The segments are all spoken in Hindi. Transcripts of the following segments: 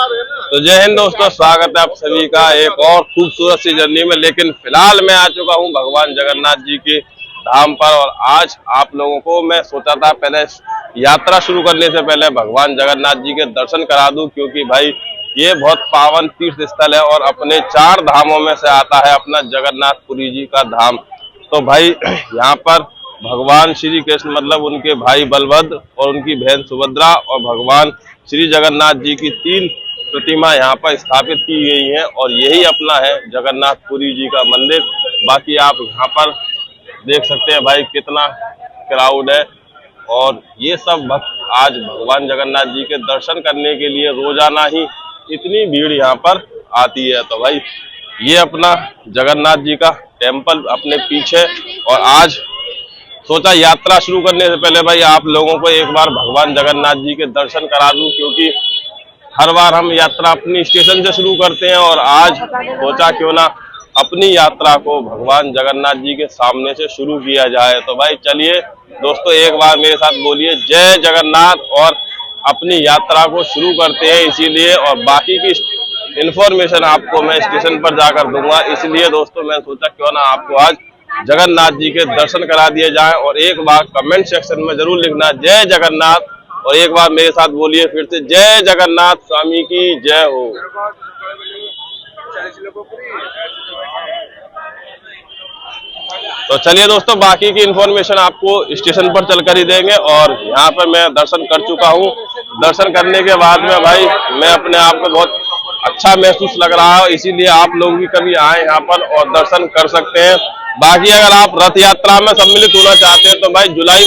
तो जय हिंद दोस्तों, स्वागत है आप सभी का एक और खूबसूरत सी जर्नी में। लेकिन फिलहाल मैं आ चुका हूं भगवान जगन्नाथ जी के धाम पर। और आज आप लोगों को मैं सोचा था पहले यात्रा शुरू करने से पहले भगवान जगन्नाथ जी के दर्शन करा दूं, क्योंकि भाई ये बहुत पावन तीर्थ स्थल है और अपने 4 धामों में से आता है अपना जगन्नाथपुरी जी का धाम। तो भाई यहाँ पर भगवान श्री कृष्ण मतलब उनके भाई बलभद्र और उनकी बहन सुभद्रा और भगवान श्री जगन्नाथ जी की 3 प्रतिमा यहाँ पर स्थापित की गई है और यही अपना है जगन्नाथपुरी जी का मंदिर। बाकी आप यहाँ पर देख सकते हैं भाई कितना क्राउड है और ये सब भक्त आज भगवान जगन्नाथ जी के दर्शन करने के लिए रोजाना ही इतनी भीड़ यहाँ पर आती है। तो भाई ये अपना जगन्नाथ जी का टेम्पल अपने पीछे। और आज सोचा यात्रा शुरू करने से पहले भाई आप लोगों को एक बार भगवान जगन्नाथ जी के दर्शन करा दूं, क्योंकि हर बार हम यात्रा अपनी स्टेशन से शुरू करते हैं और आज सोचा क्यों ना अपनी यात्रा को भगवान जगन्नाथ जी के सामने से शुरू किया जाए। तो भाई चलिए दोस्तों एक बार मेरे साथ बोलिए जय जगन्नाथ और अपनी यात्रा को शुरू करते हैं। इसीलिए और बाकी की इंफॉर्मेशन आपको मैं स्टेशन पर जाकर दूंगा, इसलिए दोस्तों मैं सोचा क्यों ना आपको आज जगन्नाथ जी के दर्शन करा दिए जाए। और एक बार कमेंट सेक्शन में जरूर लिखना जय जगन्नाथ और एक बार मेरे साथ बोलिए फिर से जय जगन्नाथ स्वामी की जय हो। तो चलिए दोस्तों बाकी की इंफॉर्मेशन आपको स्टेशन पर चलकर ही देंगे। और यहाँ पर मैं दर्शन कर चुका हूँ। दर्शन करने के बाद में भाई मैं अपने आप को बहुत अच्छा महसूस लग रहा है, इसीलिए आप लोग भी कभी आए यहाँ पर और दर्शन कर सकते हैं। बाकी अगर आप रथ यात्रा में सम्मिलित होना चाहते हैं तो भाई जुलाई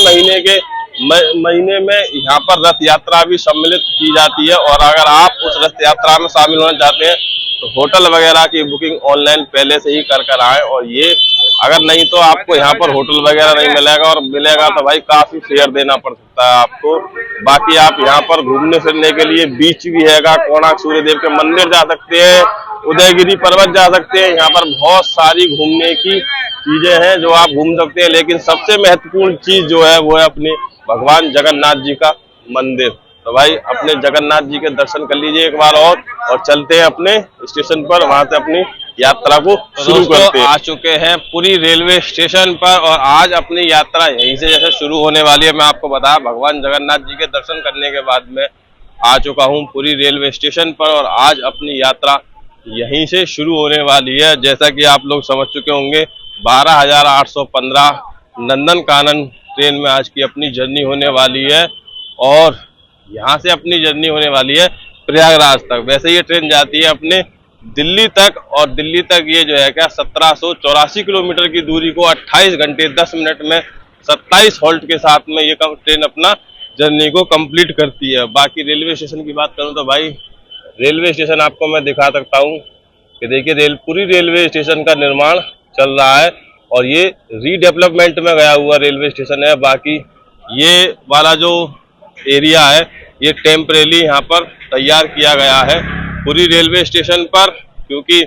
महीने में यहाँ पर रथ यात्रा भी सम्मिलित की जाती है। और अगर आप उस रथ यात्रा में शामिल होना चाहते हैं तो होटल वगैरह की बुकिंग ऑनलाइन पहले से ही कर आए। और ये अगर नहीं तो आपको यहाँ पर होटल वगैरह नहीं मिलेगा, और मिलेगा तो भाई काफी फेयर देना पड़ सकता है आपको। बाकी आप यहाँ पर घूमने फिरने के लिए बीच भी हैगा, कोणार्क सूर्यदेव के मंदिर जा सकते हैं, उदयगिरी पर्वत जा सकते हैं। यहाँ पर बहुत सारी घूमने की चीजें हैं जो आप घूम सकते हैं, लेकिन सबसे महत्वपूर्ण चीज जो है वो है अपने भगवान जगन्नाथ जी का मंदिर। तो भाई अपने जगन्नाथ जी के दर्शन कर लीजिए एक बार और चलते हैं अपने स्टेशन पर, वहां से अपनी यात्रा को शुरू करते हैं। आ चुके हैं पुरी रेलवे स्टेशन पर और आज अपनी यात्रा यहीं से जैसे शुरू होने वाली है। मैं आपको बताया भगवान जगन्नाथ जी के दर्शन करने के बाद में आ चुका हूँ पुरी रेलवे स्टेशन पर और आज अपनी यात्रा यहीं से शुरू होने वाली है। जैसा कि आप लोग समझ चुके होंगे 12,815 नंदन कानन ट्रेन में आज की अपनी जर्नी होने वाली है और यहाँ से अपनी जर्नी होने वाली है प्रयागराज तक। वैसे ये ट्रेन जाती है अपने दिल्ली तक और दिल्ली तक ये जो है क्या 1784 किलोमीटर की दूरी को 28 घंटे 10 मिनट में 27 हॉल्ट के साथ में ये ट्रेन अपना जर्नी को कंप्लीट करती है। बाकी रेलवे स्टेशन की बात करूं तो भाई रेलवे स्टेशन आपको मैं दिखा सकता हूं कि देखिए पुरी रेलवे स्टेशन का निर्माण चल रहा है और ये रीडेवलपमेंट में गया हुआ रेलवे स्टेशन है। बाकी ये वाला जो एरिया है ये टेम्परेली यहाँ पर तैयार किया गया है पूरी रेलवे स्टेशन पर, क्योंकि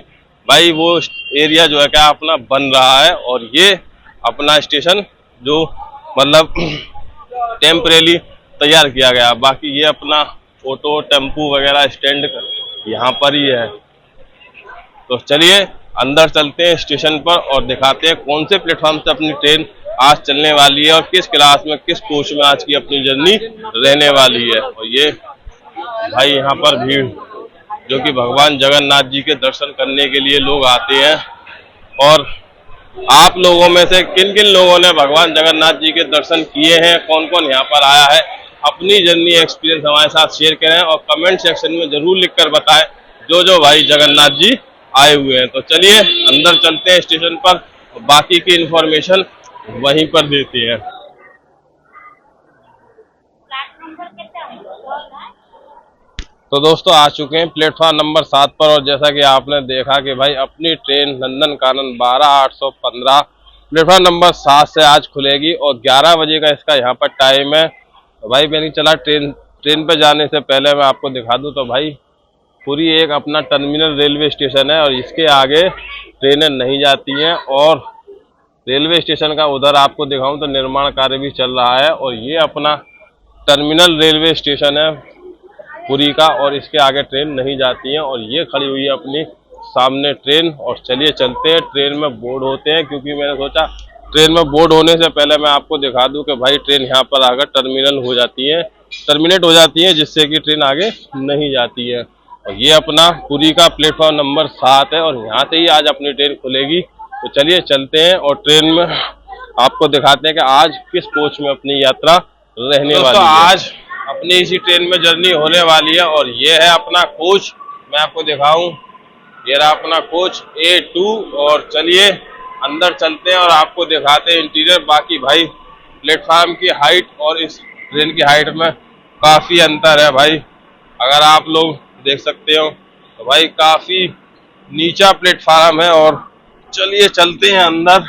भाई वो एरिया जो है क्या अपना बन रहा है और ये अपना स्टेशन जो मतलब टेम्परेली तैयार किया गया। बाकी ये अपना ऑटो टेम्पू वगैरह स्टैंड यहाँ पर ही है। तो चलिए अंदर चलते हैं स्टेशन पर और दिखाते हैं कौन से प्लेटफॉर्म से अपनी ट्रेन आज चलने वाली है और किस क्लास में किस कोच में आज की अपनी जर्नी रहने वाली है। और ये भाई यहाँ पर भीड़ जो कि भगवान जगन्नाथ जी के दर्शन करने के लिए लोग आते हैं। और आप लोगों में से किन किन लोगों ने भगवान जगन्नाथ जी के दर्शन किए हैं, कौन कौन यहाँ पर आया है, अपनी जर्नी एक्सपीरियंस हमारे साथ शेयर करें और कमेंट सेक्शन में जरूर लिखकर बताएं जो भाई जगन्नाथ जी आए हुए हैं। तो चलिए अंदर चलते हैं स्टेशन पर, बाकी की इंफॉर्मेशन वहीं पर देते हैं। तो दोस्तों आ चुके हैं प्लेटफॉर्म नंबर 7 पर और जैसा कि आपने देखा कि भाई अपनी train Nandan Kanan 12,815 platform number 7 से आज खुलेगी और 11 बजे का इसका यहाँ पर टाइम है। तो भाई मैंने चला ट्रेन पे जाने से पहले मैं आपको दिखा दूं तो भाई पूरी एक अपना टर्मिनल रेलवे स्टेशन है और इसके आगे ट्रेनें नहीं जाती हैं। और रेलवे स्टेशन का उधर आपको दिखाऊं तो निर्माण कार्य भी चल रहा है और ये अपना टर्मिनल रेलवे स्टेशन है पुरी का, और इसके आगे ट्रेन नहीं जाती है। और ये खड़ी हुई है अपनी सामने ट्रेन। और चलिए चलते हैं, ट्रेन में बोर्ड होते हैं, क्योंकि मैंने सोचा ट्रेन में बोर्ड होने से पहले मैं आपको दिखा दूं कि भाई ट्रेन यहाँ पर आकर टर्मिनेट हो जाती है, जिससे कि ट्रेन आगे नहीं जाती है। और ये अपना पुरी का प्लेटफॉर्म नंबर 7 है, और यहाँ से ही आज अपनी ट्रेन खुलेगी। तो चलिए चलते हैं और ट्रेन में आपको दिखाते हैं कि आज किस कोच में अपनी यात्रा रहने वाली है। आज अपनी इसी ट्रेन में जर्नी होने वाली है, और ये है अपना कोच। मैं आपको दिखाऊं, ये रहा अपना कोच A2। और चलिए अंदर चलते हैं और आपको दिखाते हैं इंटीरियर। बाकी भाई प्लेटफार्म की हाइट और इस ट्रेन की हाइट में काफी अंतर है भाई, अगर आप लोग देख सकते हो तो भाई काफी नीचा प्लेटफार्म है। और चलिए चलते हैं अंदर,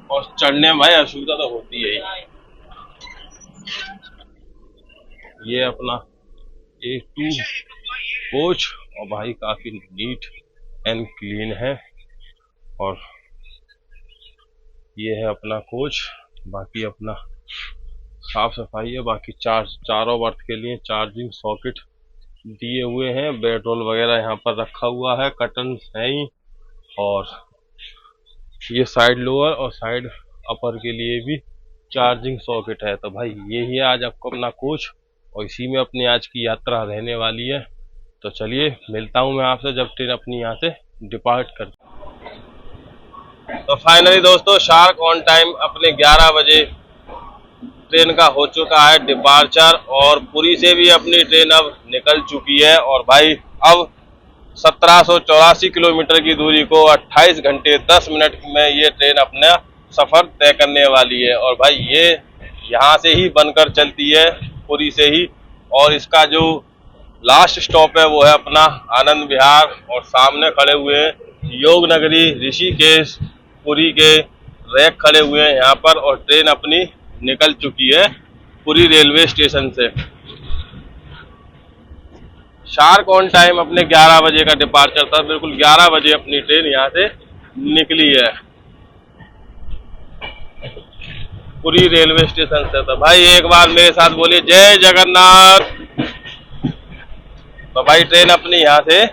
और चढ़ने में भाई असुविधा तो होती है ही। ये अपना A2 कोच, और भाई काफी नीट एंड क्लीन है। और ये है अपना कोच, बाकी अपना साफ सफाई है। बाकी चारों बर्थ के लिए चार्जिंग सॉकेट दिए हुए हैं, बेड रोल वगैरह यहाँ पर रखा हुआ है, कर्टन्स हैं ही। और ये साइड लोअर और साइड अपर के लिए भी चार्जिंग सॉकेट है। तो भाई यही है आज आपको अपना कोच, और इसी में अपनी आज की यात्रा रहने वाली है। तो चलिए मिलता हूँ मैं आपसे जब ट्रेन अपनी यहाँ से डिपार्ट कर। तो फाइनली दोस्तों शार्क ऑन टाइम अपने 11 बजे ट्रेन का हो चुका है डिपार्चर, और पुरी से भी अपनी ट्रेन अब निकल चुकी है। और भाई अब 1784 किलोमीटर की दूरी को 28 घंटे 10 मिनट में ये ट्रेन अपना सफर तय करने वाली है। और भाई ये यहाँ से ही बनकर चलती है, पुरी से ही। और इसका जो लास्ट स्टॉप है वो है अपना आनंद विहार, और सामने खड़े हुए हैं योग नगरी, ऋषिकेश, पुरी के रैक खड़े हुए हैं यहाँ पर। और ट्रेन अपनी निकल चुकी है पुरी रेलवे स्टेशन से। शार्क ऑन टाइम अपने 11 बजे का डिपार्चर था, बिल्कुल 11 बजे अपनी ट्रेन यहाँ से निकली है पुरी रेलवे स्टेशन से। तो भाई एक बार मेरे साथ बोलिए जय जगन्नाथ। तो भाई ट्रेन अपनी यहाँ से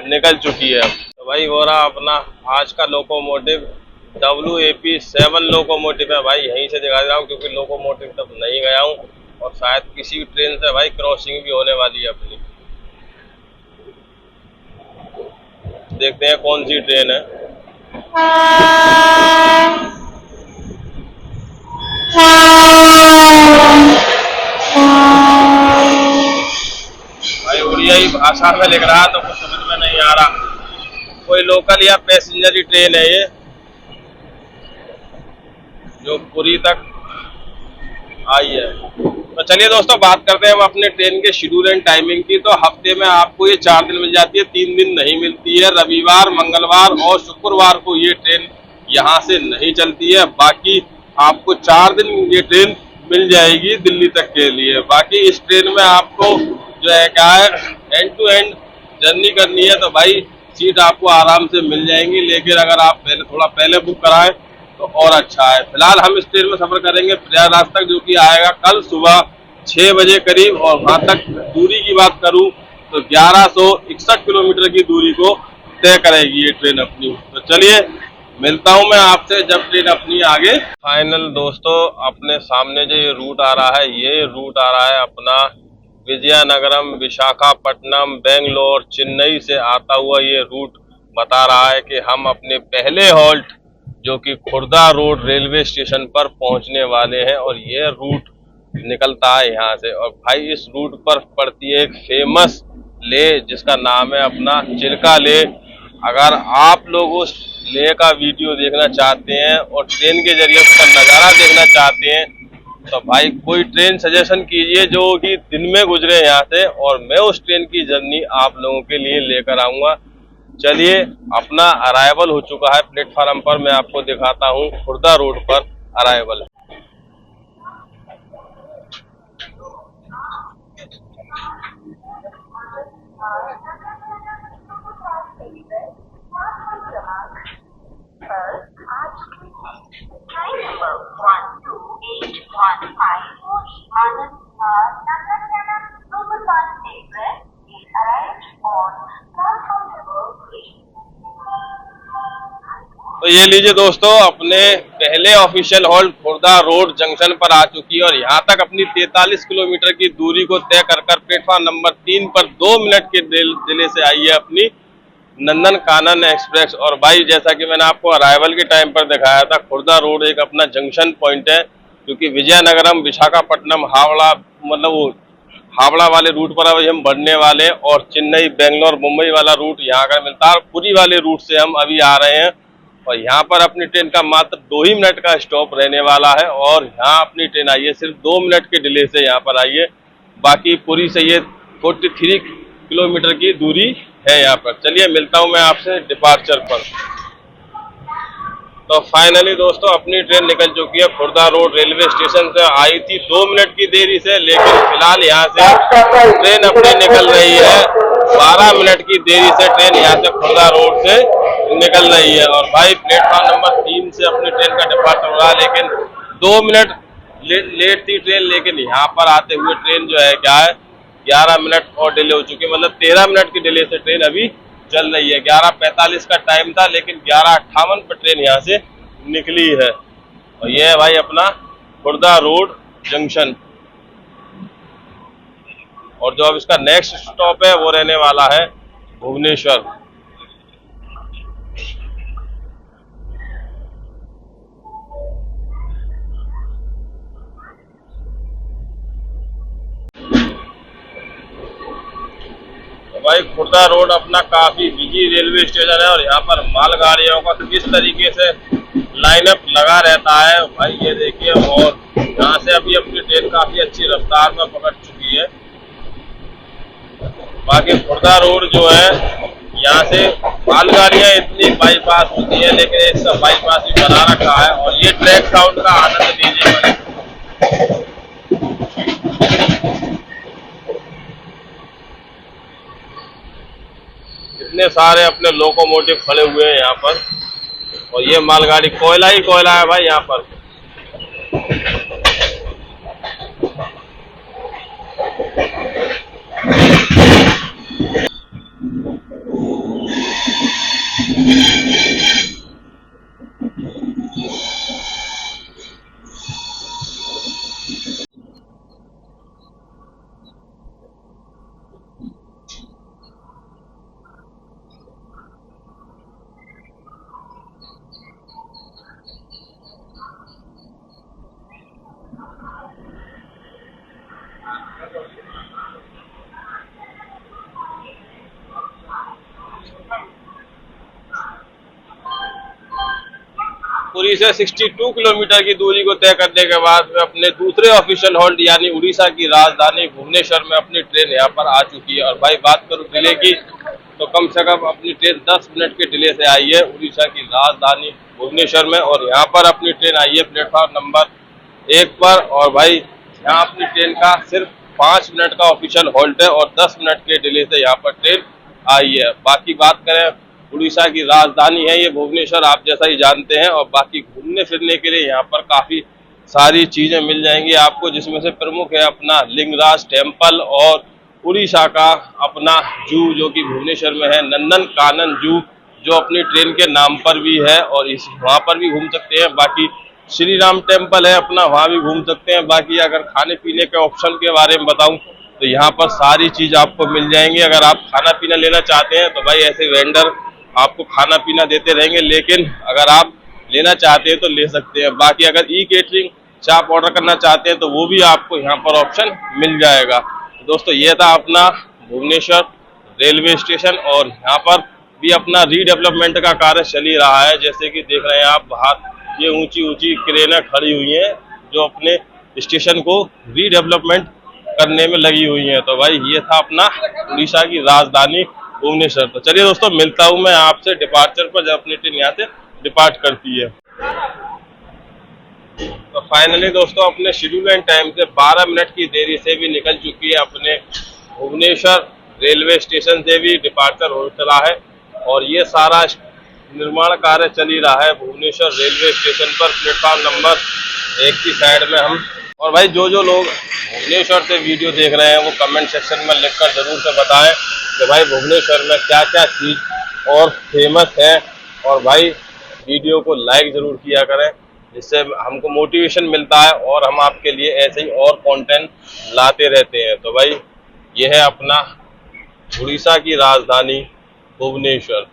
निकल चुकी है। तो भाई हो रहा अपना आज का लोकोमोटिव WAP7 लोकोमोटिव है भाई, यहीं से दिखा रहा हूँ, क्योंकि लोकोमोटिव तक नहीं गया हूँ। और शायद किसी ट्रेन से भाई क्रॉसिंग भी होने वाली है अपनी, देखते हैं कौन सी ट्रेन है। भाई उड़िया ही भाषा में लिख रहा तो कुछ समझ में नहीं आ रहा, कोई लोकल या पैसेंजर ट्रेन है ये जो पुरी तक आई है। तो चलिए दोस्तों बात करते हैं हम अपने ट्रेन के शेड्यूल एंड टाइमिंग की। तो हफ्ते में आपको ये 4 दिन मिल जाती है, 3 दिन नहीं मिलती है। रविवार, मंगलवार और शुक्रवार को ये ट्रेन यहाँ से नहीं चलती है। बाकी आपको 4 दिन ये ट्रेन मिल जाएगी दिल्ली तक के लिए। बाकी इस ट्रेन में आपको जो है क्या है, एंड टू एंड जर्नी करनी है, तो भाई सीट आपको आराम से मिल जाएंगी। लेकिन अगर आप थोड़ा पहले बुक कराएं तो और अच्छा है। फिलहाल हम इस ट्रेन में सफर करेंगे प्रयागराज तक, जो कि आएगा कल सुबह 6 बजे करीब। और वहां तक दूरी की बात करूं तो 1161 किलोमीटर की दूरी को तय करेगी ये ट्रेन अपनी। तो चलिए मिलता हूं मैं आपसे जब ट्रेन अपनी आगे। फाइनल दोस्तों अपने सामने जो ये रूट आ रहा है, ये रूट आ रहा है अपना विजयनगरम, विशाखापट्टनम, बेंगलोर, चेन्नई से आता हुआ। ये रूट बता रहा है कि हम अपने पहले हॉल्ट जो कि खुर्दा रोड रेलवे स्टेशन पर पहुंचने वाले हैं। और ये रूट निकलता है यहाँ से। और भाई इस रूट पर पड़ती है एक फेमस ले जिसका नाम है अपना चिल्का ले। अगर आप लोग उस ले का वीडियो देखना चाहते हैं और ट्रेन के जरिए उसका नज़ारा देखना चाहते हैं तो भाई कोई ट्रेन सजेशन कीजिए जो कि दिन में गुजरे यहाँ से, और मैं उस ट्रेन की जर्नी आप लोगों के लिए लेकर आऊँगा। चलिए अपना अराइवल हो चुका है प्लेटफार्म पर, मैं आपको दिखाता हूँ खुर्दा रोड पर अराइवल है। Train number 12815 Puri Anand Vihar Nagarjana Superfast Express तो ये लीजिए दोस्तों, अपने पहले official halt Khurda road junction पर आ चुकी है और यहाँ तक अपनी 43 किलोमीटर की दूरी को तय कर प्लेटफॉर्म नंबर 3 पर 2 मिनट के डिले से आई है अपनी नंदन कानन एक्सप्रेस। और भाई जैसा कि मैंने आपको अराइवल के टाइम पर दिखाया था, खुर्दा रोड एक अपना जंक्शन पॉइंट है, क्योंकि विजयनगरम विशाखापट्टनम हावड़ा मतलब वो हावड़ा वाले रूट पर अभी हम बढ़ने वाले हैं और चेन्नई बेंगलोर मुंबई वाला रूट यहाँ का मिलता है। पुरी वाले रूट से हम अभी आ रहे हैं और यहाँ पर अपनी ट्रेन का मात्र 2 ही मिनट का स्टॉप रहने वाला है और यहाँ अपनी ट्रेन आई है सिर्फ 2 मिनट के डिले से यहाँ पर आई है। बाकी पुरी से ये 43 किलोमीटर की दूरी है यहाँ पर। चलिए मिलता हूँ मैं आपसे डिपार्चर पर। तो फाइनली दोस्तों अपनी ट्रेन निकल चुकी है खुर्दा रोड रेलवे स्टेशन से। आई थी 2 मिनट की देरी से, लेकिन फिलहाल यहाँ से ट्रेन अपनी निकल रही है 12 मिनट की देरी से। ट्रेन यहाँ से खुर्दा रोड से निकल रही है और भाई प्लेटफॉर्म नंबर 3 से अपनी ट्रेन का डिपार्चर हो रहा है, लेकिन 2 मिनट लेट थी ट्रेन, लेकिन यहाँ पर आते हुए ट्रेन जो है क्या है 11 मिनट और डिले हो चुकी है, मतलब 13 मिनट की डिले से ट्रेन अभी चल रही है। 11:45 का टाइम था, लेकिन 11:58 पर ट्रेन यहाँ से निकली है और ये है भाई अपना खुर्दा रोड जंक्शन। और जो अब इसका नेक्स्ट स्टॉप है वो रहने वाला है भुवनेश्वर। भाई खुर्दा रोड अपना काफी बिजी रेलवे स्टेशन है और यहाँ पर मालगाड़ियों का किस तरीके से लाइनअप लगा रहता है भाई ये देखिए। और यहाँ से अभी अपनी ट्रेन काफी अच्छी रफ्तार में पकड़ चुकी है। बाकी खुर्दा रोड जो है यहाँ से मालगाड़ियाँ इतनी बाईपास होती है, लेकिन इसका बाईपास भी बना रखा है और ये ट्रैक साउंड का आनंद लीजिए। इतने सारे अपने लोकोमोटिव खड़े हुए हैं यहाँ पर और ये मालगाड़ी कोयला ही कोयला है भाई यहाँ पर। पुरी से 62 किलोमीटर की दूरी को तय करने के बाद में अपने दूसरे ऑफिशियल हॉल्ट यानी उड़ीसा की राजधानी भुवनेश्वर में अपनी ट्रेन यहाँ पर आ चुकी है। और भाई बात करूँ डिले की, तो कम से कम अपनी ट्रेन 10 मिनट के डिले से आई है उड़ीसा की राजधानी भुवनेश्वर में और यहाँ पर अपनी ट्रेन आई है प्लेटफॉर्म नंबर 1 पर। और भाई यहाँ अपनी ट्रेन का सिर्फ 5 मिनट का ऑफिशियल हॉल्ट है और 10 मिनट के डिले से यहाँ पर ट्रेन आई है। बाकी बात करें, उड़ीसा की राजधानी है ये भुवनेश्वर, आप जैसा ही जानते हैं। और बाकी घूमने फिरने के लिए यहाँ पर काफी सारी चीजें मिल जाएंगी आपको, जिसमें से प्रमुख है अपना लिंगराज टेम्पल और उड़ीसा का अपना जू जो कि भुवनेश्वर में है, नंदन कानन जू, जो अपनी ट्रेन के नाम पर भी है और इस वहाँ पर भी घूम सकते हैं। बाकी श्री राम टेम्पल है अपना, वहाँ भी घूम सकते हैं। बाकी अगर खाने पीने के ऑप्शन के बारे में बताऊं तो यहाँ पर सारी चीज आपको मिल जाएंगी। अगर आप खाना पीना लेना चाहते हैं तो भाई ऐसे वेंडर आपको खाना पीना देते रहेंगे, लेकिन अगर आप लेना चाहते हैं तो ले सकते हैं। बाकी अगर ई केटरिंग से आप ऑर्डर करना चाहते हैं तो वो भी आपको यहाँ पर ऑप्शन मिल जाएगा। दोस्तों ये था अपना भुवनेश्वर रेलवे स्टेशन और यहाँ पर भी अपना रीडेवलपमेंट का कार्य चल ही रहा है। जैसे कि देख रहे हैं आप बाहर ये ऊंची ऊंची क्रेनें खड़ी हुई हैं जो अपने स्टेशन को रीडेवलपमेंट करने में लगी हुई हैं। तो भाई ये था अपना उड़ीसा की राजधानी भुवनेश्वर। तो चलिए दोस्तों मिलता हूँ मैं आपसे डिपार्चर पर जब अपनी ट्रेन यहाँ से डिपार्ट करती है। तो फाइनली दोस्तों अपने शेड्यूल एंड टाइम से 12 मिनट की देरी से भी निकल चुकी है अपने भुवनेश्वर रेलवे स्टेशन से भी डिपार्चर हो चला है और ये सारा निर्माण कार्य चल ही रहा है भुवनेश्वर रेलवे स्टेशन पर प्लेटफॉर्म नंबर 1 की साइड में हम। और भाई जो लोग भुवनेश्वर से वीडियो देख रहे हैं वो कमेंट सेक्शन में लिखकर जरूर से बताएं कि भाई भुवनेश्वर में क्या क्या चीज और फेमस है। और भाई वीडियो को लाइक जरूर किया करें, जिससे हमको मोटिवेशन मिलता है और हम आपके लिए ऐसे ही और कंटेंट लाते रहते हैं। तो भाई ये है अपना उड़ीसा की राजधानी भुवनेश्वर।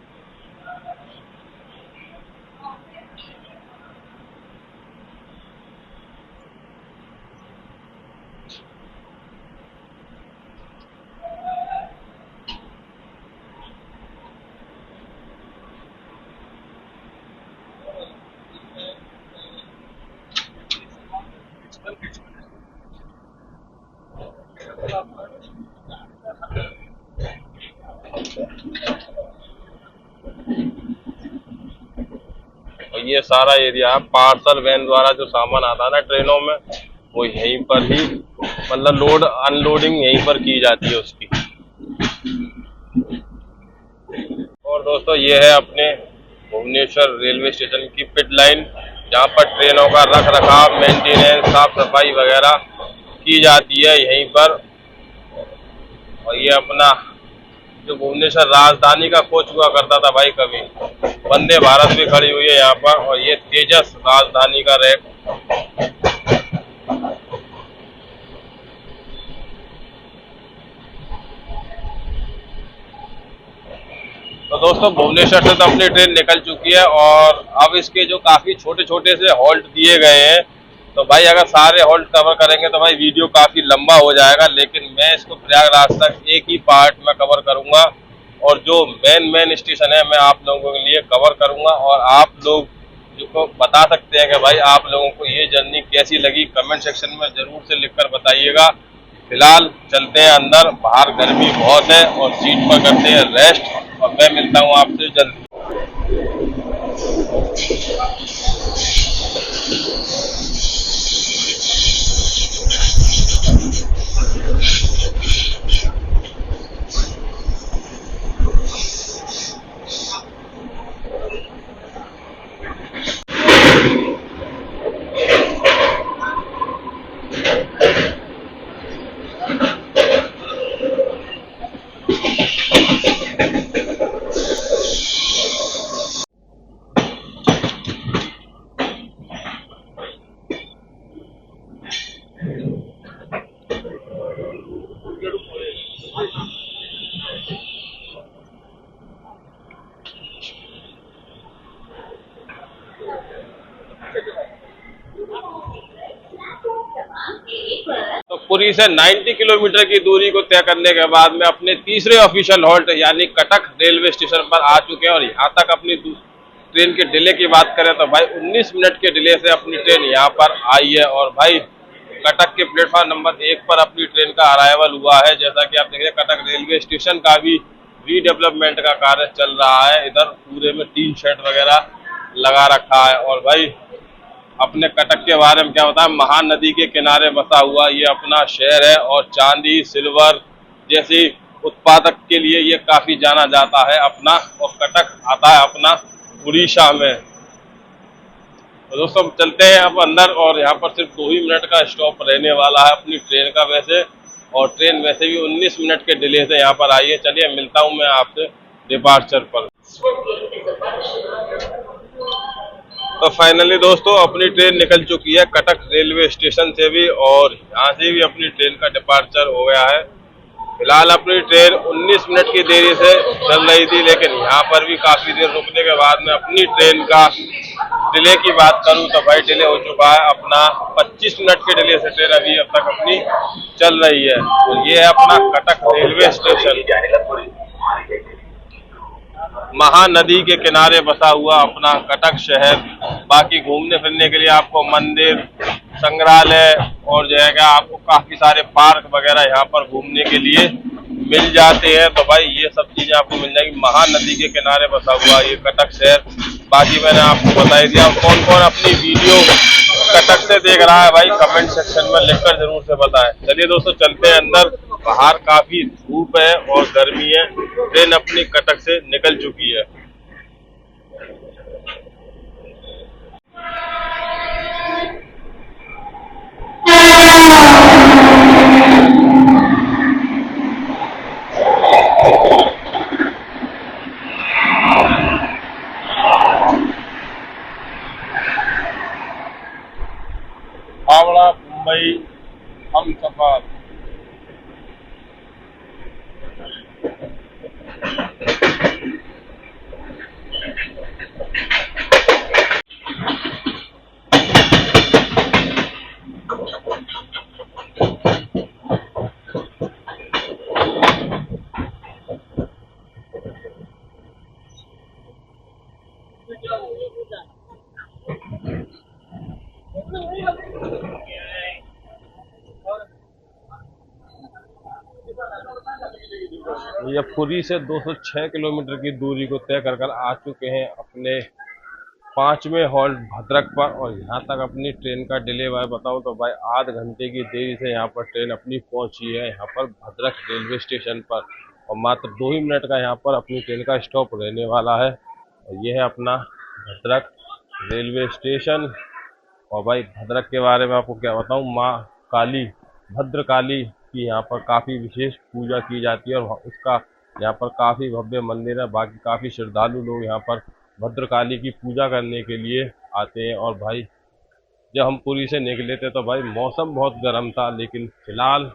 और ये सारा एरिया है, पार्सल वैन द्वारा जो सामान आता है ना ट्रेनों में, वो यहीं पर ही मतलब लोड अनलोडिंग यहीं पर की जाती है उसकी। और दोस्तों ये है अपने भुवनेश्वर रेलवे स्टेशन की पिट लाइन, जहाँ पर ट्रेनों का रख रखाव, मेंटेनेंस, साफ सफाई वगैरह की जाती है यहीं पर। और ये अपना जो भुवनेश्वर राजधानी का कोच हुआ करता था भाई, कभी वंदे भारत भी खड़ी हुई है यहाँ पर। और ये तेजस राजधानी का रैक। तो दोस्तों भुवनेश्वर से तो अपनी ट्रेन निकल चुकी है और अब इसके जो काफी छोटे छोटे से हॉल्ट दिए गए हैं, तो भाई अगर सारे हॉल्ट कवर करेंगे तो भाई वीडियो काफी लंबा हो जाएगा, लेकिन मैं इसको प्रयागराज तक एक ही पार्ट में कवर करूंगा। और जो मेन स्टेशन है मैं आप लोगों के लिए कवर करूंगा। और आप लोग जो बता सकते हैं कि भाई आप लोगों को ये जर्नी कैसी लगी, कमेंट सेक्शन में जरूर से लिखकर बताइएगा। फिलहाल चलते हैं अंदर, बाहर गर्मी बहुत है और सीट पर करते हैं रेस्ट। और मैं मिलता हूँ आपसे जल्दी। तो पुरी से 90 किलोमीटर की दूरी को तय करने के बाद में अपने तीसरे ऑफिशियल हॉल्ट यानी कटक रेलवे स्टेशन पर आ चुके हैं। और यहाँ तक अपनी ट्रेन के डिले की बात करें तो भाई 19 मिनट के डिले से अपनी ट्रेन यहाँ पर आई है। और भाई कटक के प्लेटफॉर्म नंबर 1 पर अपनी ट्रेन का अराइवल हुआ है। जैसा कि आप देख रहे हैं कटक रेलवे स्टेशन का भी रीडेवलपमेंट का कार्य चल रहा है। इधर पूरे में टीन शेड वगैरह लगा रखा है। और भाई अपने कटक के बारे में क्या बताएं, महानदी के किनारे बसा हुआ ये अपना शहर है। और चांदी, सिल्वर जैसी उत्पादक के लिए ये काफी जाना जाता है अपना। और कटक आता है अपना उड़ीसा में। तो दोस्तों चलते हैं अब अंदर। और यहाँ पर सिर्फ 2 ही मिनट का स्टॉप रहने वाला है अपनी ट्रेन का वैसे। और ट्रेन वैसे भी 19 मिनट के डिले से यहाँ पर आई है। चलिए मिलता हूँ मैं आपसे डिपार्चर पर। तो फाइनली दोस्तों अपनी ट्रेन निकल चुकी है कटक रेलवे स्टेशन से भी, और यहाँ से भी अपनी ट्रेन का डिपार्चर हो गया है। फिलहाल अपनी ट्रेन 19 मिनट की देरी से चल रही थी, लेकिन यहाँ पर भी काफी देर रुकने के बाद में अपनी ट्रेन का डिले की बात करूँ तो भाई डिले हो चुका है अपना 25 मिनट के डिले से ट्रेन अभी अब तक अपनी चल रही है। तो ये है अपना कटक रेलवे स्टेशन, महानदी के किनारे बसा हुआ अपना कटक शहर। बाकी घूमने फिरने के लिए आपको मंदिर, संग्रहालय और जो है क्या आपको काफी सारे पार्क वगैरह यहाँ पर घूमने के लिए मिल जाते हैं। तो भाई ये सब चीजें आपको मिल जाएगी। महानदी के किनारे बसा हुआ ये कटक शहर। बाकी मैंने आपको बता ही दिया। कौन कौन अपनी वीडियो कटक से देख रहा है भाई कमेंट सेक्शन में लिखकर जरूर से बताएं। चलिए दोस्तों चलते हैं अंदर, बाहर काफी धूप है और गर्मी है। ट्रेन अपनी कटक से निकल चुकी है। भैया पुरी से 206 किलोमीटर की दूरी को तय कर आ चुके हैं अपने 5वें हॉल्ट भद्रक पर। और यहाँ तक अपनी ट्रेन का डिले भाई बताऊँ तो भाई आध घंटे की देरी से यहाँ पर ट्रेन अपनी पहुँची है यहाँ पर भद्रक रेलवे स्टेशन पर। और मात्र 2 ही मिनट का यहाँ पर अपनी ट्रेन का स्टॉप रहने वाला है। और ये है अपना भद्रक रेलवे स्टेशन। और भाई भद्रक के बारे में आपको क्या बताऊँ, माँ काली भद्रकाली की यहाँ पर काफ़ी विशेष पूजा की जाती है और उसका यहाँ पर काफ़ी भव्य मंदिर है। बाकी काफ़ी श्रद्धालु लोग यहाँ पर भद्रकाली की पूजा करने के लिए आते हैं। और भाई जब हम पुरी से निकले थे तो भाई मौसम बहुत गर्म था, लेकिन फिलहाल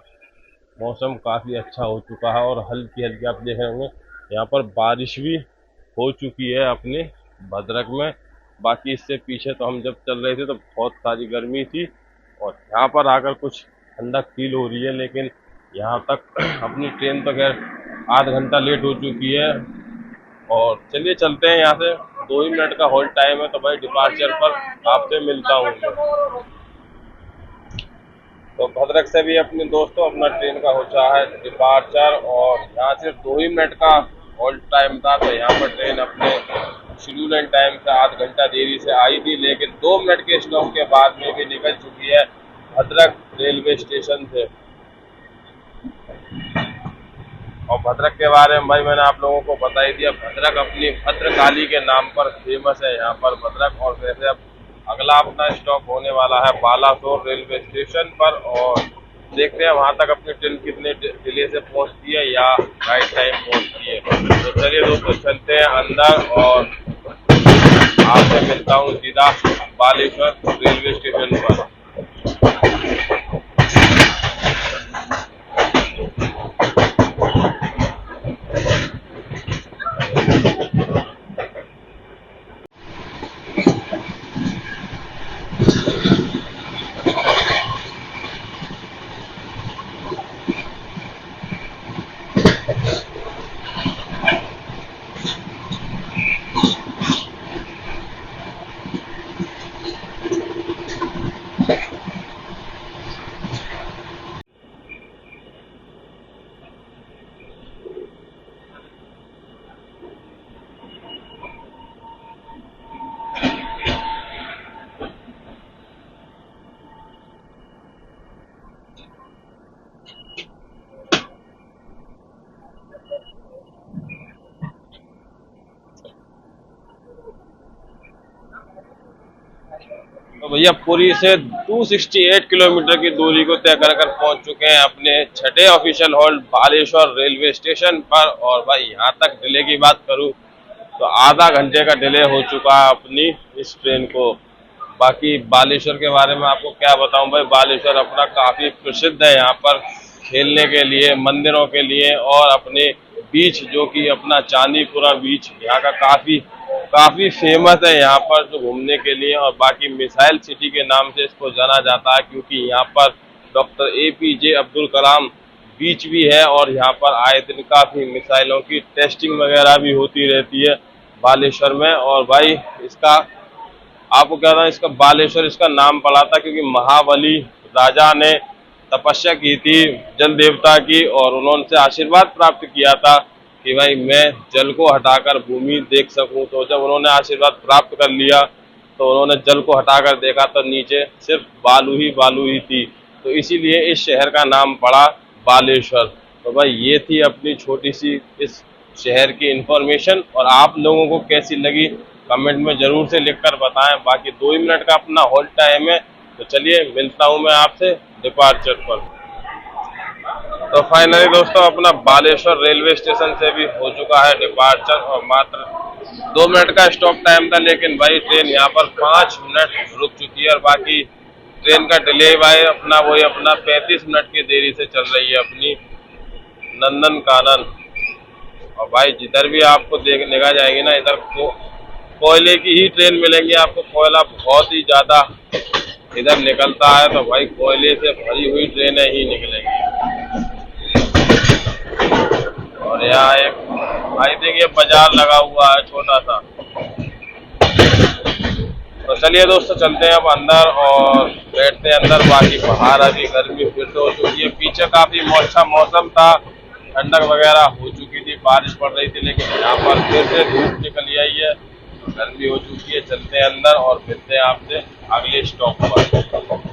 मौसम काफ़ी अच्छा हो चुका है और हल्की हल्की आप देख रहे होंगे यहाँ पर बारिश भी हो चुकी है अपने भद्रक में। बाकी इससे पीछे तो हम जब चल रहे थे तो बहुत सारी गर्मी थी और यहाँ पर आकर कुछ ठंडक फील हो रही है। लेकिन यहाँ तक अपनी ट्रेन तो खैर आध घंटा लेट हो चुकी है। और चलिए चलते हैं, यहाँ से 2 ही मिनट का होल्ड टाइम है तो भाई डिपार्चर पर आपसे मिलता हूँ। तो भद्रक से भी अपने दोस्तों अपना ट्रेन का हो रहा है डिपार्चर और यहाँ सिर्फ 2 ही मिनट का होल्ड टाइम था। तो यहाँ पर ट्रेन अपने शेड्यूल टाइम से आध घंटा देरी से आई थी, लेकिन 2 मिनट के स्टॉप के बाद में भी निकल चुकी है भद्रक रेलवे स्टेशन से। और भद्रक के बारे में भाई मैंने आप लोगों को बता ही दिया, भद्रक अपनी भद्रकाली के नाम पर फेमस है यहाँ पर भद्रक। और वैसे अब अगला अपना स्टॉप होने वाला है बालासोर रेलवे स्टेशन पर और देखते हैं वहाँ तक अपनी ट्रेन कितने डिले से पहुँचती है या राइट टाइम पहुँचती है। तो चलिए दोस्तों चलते हैं अंदर और आपसे मिलता हूँ सीधा बालेश्वर रेलवे स्टेशन पर। तो भैया पुरी से 268 किलोमीटर की दूरी को तय कर पहुंच चुके हैं अपने 6ठे official halt Baleshwar railway station पर। और भाई यहाँ तक डिले की बात करूँ तो आधा घंटे का डिले हो चुका है अपनी इस ट्रेन को। बाकी बालेश्वर के बारे में आपको क्या बताऊं भाई, बालेश्वर अपना काफ़ी प्रसिद्ध है यहाँ पर खेलने के लिए, मंदिरों के लिए और अपने बीच जो कि अपना चांदीपुरा बीच यहाँ का काफ़ी फेमस है यहाँ पर जो घूमने के लिए। और बाकी मिसाइल सिटी के नाम से इसको जाना जाता है क्योंकि यहाँ पर डॉक्टर APJ अब्दुल कलाम बीच भी है और यहाँ पर आए दिन काफ़ी मिसाइलों की टेस्टिंग वगैरह भी होती रहती है बालेश्वर में। और भाई इसका आपको क्या था, इसका बालेश्वर इसका नाम पड़ा था क्योंकि महाबली राजा ने तपस्या की थी जल देवता की और उन्होंने से आशीर्वाद प्राप्त किया था कि भाई मैं जल को हटाकर भूमि देख सकूं। तो जब उन्होंने आशीर्वाद प्राप्त कर लिया तो उन्होंने जल को हटाकर देखा तो नीचे सिर्फ बालू ही थी। तो इसीलिए इस शहर का नाम पड़ा बालेश्वर। तो भाई ये थी अपनी छोटी सी इस शहर की इंफॉर्मेशन और आप लोगों को कैसी लगी कमेंट में जरूर से लिखकर बताएं। बाकी 2 ही मिनट का अपना होल्ड टाइम है तो चलिए मिलता हूं मैं आपसे डिपार्चर पर। तो फाइनली दोस्तों अपना बालेश्वर रेलवे स्टेशन से भी हो चुका है डिपार्चर और मात्र 2 मिनट का स्टॉप टाइम था, लेकिन भाई ट्रेन यहाँ पर 5 मिनट रुक चुकी है। और बाकी ट्रेन का डिले भाई अपना वही अपना 35 मिनट की देरी से चल रही है अपनी नंदन कानन। और भाई जिधर भी आपको देखा जाएगी ना इधर कोयले की ही ट्रेन मिलेंगी आपको, कोयला बहुत ही ज्यादा इधर निकलता है तो भाई कोयले से भरी हुई ट्रेनें ही निकलेंगी। और यहाँ एक आई थिंक ये बाजार लगा हुआ है छोटा सा। तो चलिए दोस्तों चलते हैं अब अंदर और बैठते हैं अंदर। बाकी बाहर अभी गर्मी फिर से हो चुकी है, पीछे काफी अच्छा मौसम था, ठंडक वगैरह हो चुकी थी बारिश पड़ रही थी, लेकिन यहाँ पर फिर से धूप निकल आई है, गर्मी हो चुकी है। चलते हैं अंदर और मिलते हैं आपसे अगले स्टॉप पर।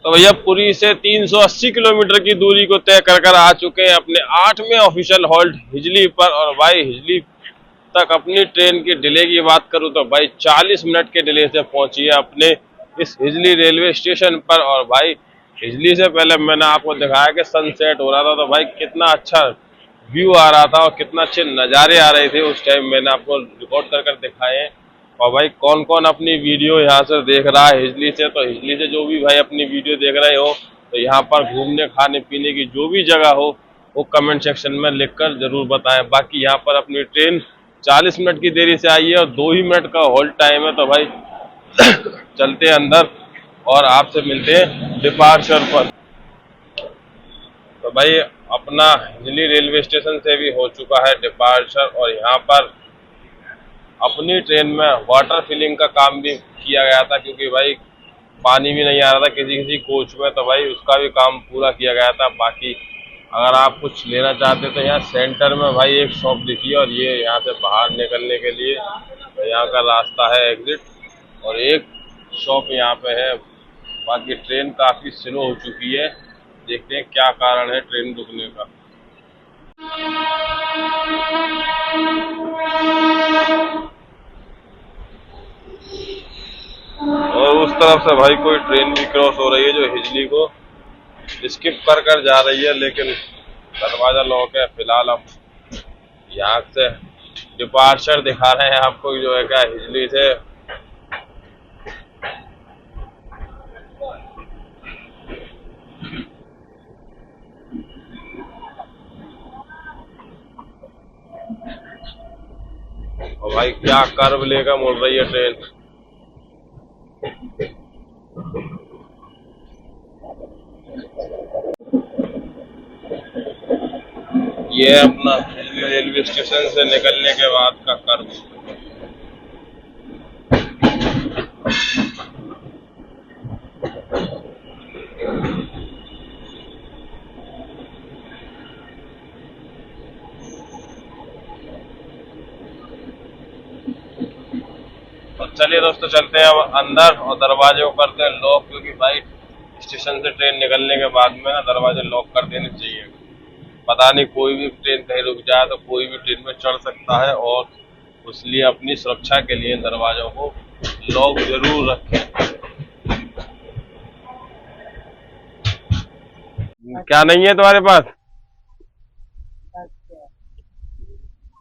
तो भैया पुरी से 380 किलोमीटर की दूरी को तय कर आ चुके हैं अपने 8वें ऑफिशियल हॉल्ट हिजली पर। और भाई हिजली तक अपनी ट्रेन की डिले की बात करूं तो भाई 40 मिनट के डिले से पहुंची है अपने इस हिजली रेलवे स्टेशन पर। और भाई हिजली से पहले मैंने आपको दिखाया कि सनसेट हो रहा था, तो भाई कितना अच्छा व्यू आ रहा था और कितना अच्छे नज़ारे आ रहे थे उस टाइम, मैंने आपको रिकॉर्ड कर दिखाए हैं। और भाई कौन कौन अपनी वीडियो यहाँ से देख रहा है हिजली से, तो हिजली से जो भी भाई अपनी वीडियो देख रहे हो तो यहाँ पर घूमने खाने पीने की जो भी जगह हो वो कमेंट सेक्शन में लिखकर जरूर बताएं। बाकी यहाँ पर अपनी ट्रेन 40 मिनट की देरी से आई है और 2 ही मिनट का होल्ड टाइम है, तो भाई चलते हैं अंदर और आपसे मिलते हैं डिपार्चर पर। तो भाई अपना हिजली रेलवे स्टेशन से भी हो चुका है डिपार्चर और यहाँ पर अपनी ट्रेन में वाटर फिलिंग का काम भी किया गया था, क्योंकि भाई पानी भी नहीं आ रहा था किसी किसी कोच में, तो भाई उसका भी काम पूरा किया गया था। बाकी अगर आप कुछ लेना चाहते तो यहाँ सेंटर में भाई एक शॉप दिखी है और ये यहाँ से बाहर निकलने के लिए तो यहाँ का रास्ता है एग्जिट, और एक शॉप यहाँ पे है। बाकी ट्रेन काफ़ी स्लो हो चुकी है, देखते हैं क्या कारण है ट्रेन रुकने का। और उस तरफ से भाई कोई ट्रेन भी क्रॉस हो रही है जो हिजली को स्किप कर जा रही है, लेकिन दरवाजा लॉक है। फिलहाल हम यहाँ से डिपार्चर दिखा रहे हैं आपको जो है क्या हिजली से। और भाई क्या कर्व लेकर मुड़ रही है ट्रेन। ये अपना रेलवे स्टेशन से निकलने के बाद का कर्व। तो चलिए दोस्तों चलते हैं अब अंदर और दरवाजे को करते हैं लॉक, क्योंकि भाई स्टेशन से ट्रेन निकलने के बाद में ना दरवाजे लॉक कर देने चाहिए। पता नहीं कोई भी ट्रेन कहीं रुक जाए तो कोई भी ट्रेन में चढ़ सकता है, और इसलिए अपनी सुरक्षा के लिए दरवाजों को लॉक जरूर रखें। क्या नहीं है तुम्हारे पास?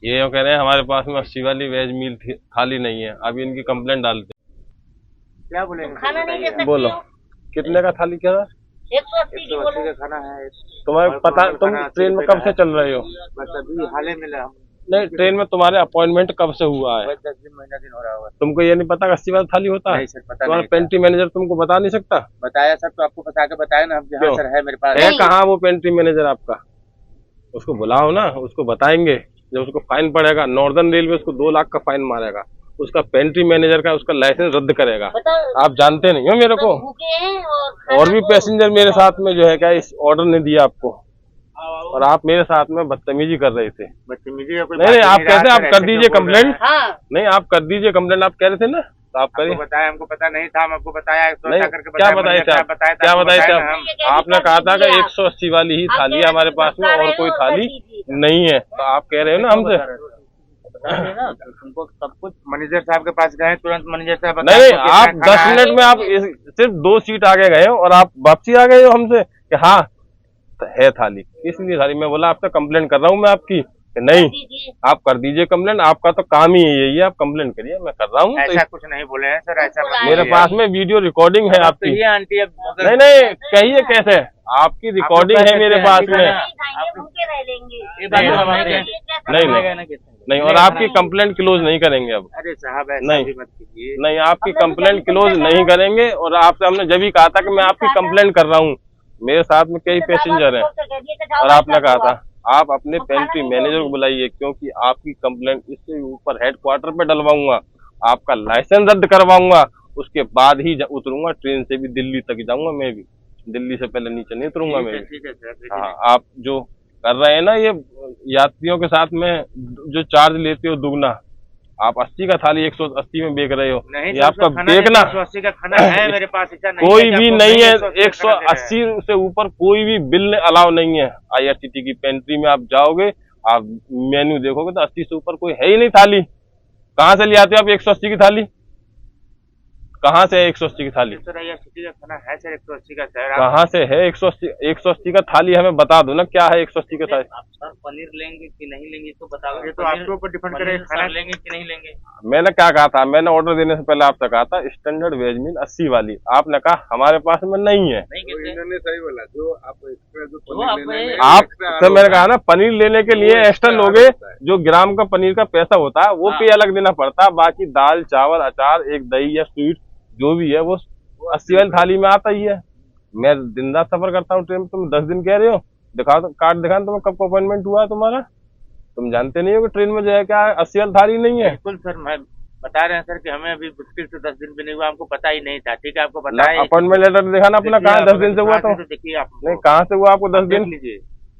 ये कह रहे हैं हमारे पास में 80 वाली वेज मील खाली नहीं है, अभी इनकी कंप्लेंट डालते हैं। क्या बोलेंगे? खाना नहीं दे सकती बोलो हो? कितने का थाली क्या है? 180 180 का खाना है। तुम्हें पता, तुम ट्रेन में कब से चल रहे हो? बस अभी हाल ही में नहीं, ट्रेन में तुम्हारे अपॉइंटमेंट कब से हुआ है? 10 दिन महीना दिन हो रहा होगा। तुमको ये नहीं पता 80 वाला थाली होता है? नहीं सर, पता तुम्हारा नहीं। पेंट्री मैनेजर तुमको बता नहीं सकता? बताया सर, तो आपको बता के बताया ना हम। हाँ सर, है मेरे पास। है कहाँ वो पेंट्री मैनेजर आपका? उसको बुलाओ ना, उसको बताएंगे। जब उसको फाइन पड़ेगा, नॉर्दर्न रेलवे उसको 2 लाख का फाइन मारेगा। उसका पेंट्री मैनेजर का उसका लाइसेंस रद्द करेगा। आप जानते नहीं हो मेरे को। और भी पैसेंजर मेरे साथ में जो है क्या इस ऑर्डर ने दिया आपको, और आप मेरे साथ में बदतमीजी कर रहे थे। बदतमीजी का कोई नहीं, आप कहते आप कर दीजिए तो कंप्लेंट। नहीं, आप कर दीजिए कंप्लेंट, आप कह रहे थे ना, तो आप करिए। बताया, हमको पता नहीं था, हम आपको बताया। नहीं, क्या बताए थे आप? क्या बताए थे आप? आपने कहा था कि 180 वाली ही थाली है हमारे पास में, और कोई थाली नहीं है। तो आप कह रहे हो ना हमसे। तुमको सब कुछ मैनेजर साहब के पास गए, तुरंत मैनेजर साहब नहीं, आप 10 मिनट में आप सिर्फ 2 सीट आगे गए हो और आप वापसी आ गए हो हमसे कि हाँ है थाली। इसलिए थाली मैं बोला आपसे कंप्लेंट कर रहा हूँ मैं आपकी, कि नहीं आप कर दीजिए कंप्लेंट। आपका तो काम ही यही है, आप कंप्लेंट करिए, मैं कर रहा हूँ। ऐसा कुछ नहीं बोले हैं सर, ऐसा मेरे पास में वीडियो रिकॉर्डिंग है आपकी। ये आंटी अब नहीं नहीं, कहिए कैसे आपकी रिकॉर्डिंग है मेरे पास में। नहीं, और आपकी कंप्लेंट क्लोज नहीं करेंगे अब। अरे साहब नहीं मत कीजिए। नहीं, आपकी कंप्लेंट क्लोज नहीं करेंगे। और आपसे हमने जब ही कहा था कि मैं आपकी कंप्लेंट कर रहा हूँ, मेरे साथ में कई पैसेंजर हैं, और आपने कहा था आप अपने पेंट्री मैनेजर को बुलाइए, क्योंकि आपकी कंप्लेंट इससे ऊपर हेडक्वार्टर पे डलवाऊंगा, आपका लाइसेंस रद्द करवाऊंगा, उसके बाद ही उतरूंगा। ट्रेन से भी दिल्ली तक जाऊंगा मैं भी, दिल्ली से पहले नीचे नहीं उतरूंगा मैं भी। हाँ, आप जो कर रहे हैं ना ये यात्रियों के साथ में जो चार्ज लेते हो दुगना, आप 80 का थाली 180 में बेच रहे हो। ये आपका देखना 180 का खाना है मेरे पास, ऐसा नहीं कोई भी नहीं है। 180 से ऊपर कोई भी बिल अलाउ नहीं है। IRCTC की पेंट्री में आप जाओगे, आप मेन्यू देखोगे तो 80 से ऊपर कोई है ही नहीं थाली। कहाँ से ले आते हो आप 180 की थाली? कहाँ से है 180 की थाली? सर IRCTC का खाना है सर 180 का सर। कहाँ से है 180 का थाली? हमें बता दो ना, क्या है 180 का थाली? आप सर पनीर लेंगे कि नहीं लेंगे तो बताओ। ये तो आपके ऊपर डिपेंड करेगा, खाना लेंगे कि नहीं लेंगे। मैंने क्या कहा था? मैंने ऑर्डर देने से पहले आपसे कहा था स्टैंडर्ड वेज मील 80 वाली। आपने कहा हमारे पास में नहीं है। इन्होंने सही बोला, जो आप आपसे मैंने कहा ना, पनीर लेने के लिए एक्स्ट्रा लोगे, जो ग्राम का पनीर का पैसा होता है वो पे अलग देना पड़ता है। बाकी दाल चावल अचार एक दही या स्वीट जो भी है वो 80 वाली थाली में आता ही है। मैं दिन रात सफर करता हूँ ट्रेन में, तुम 10 दिन कह रहे हो। दिखा दो कार्ड, दिखा तुम्हें कब का अपॉइंटमेंट हुआ है तुम्हारा। तुम जानते नहीं हो कि ट्रेन में जो है क्या 80 वाली थाली नहीं है। बिल्कुल सर, मैं बता रहे हैं सर कि हमें अभी मुश्किल से 10 दिन भी नहीं हुआ, हमको पता ही नहीं था। ठीक है, आपको बताया। अपॉइंटमेंट लेटर दिखाना अपना, कहाँ 10 दिन से हुआ? तो देखिए आप नहीं, कहाँ से हुआ आपको 10 दिन? लीजिए,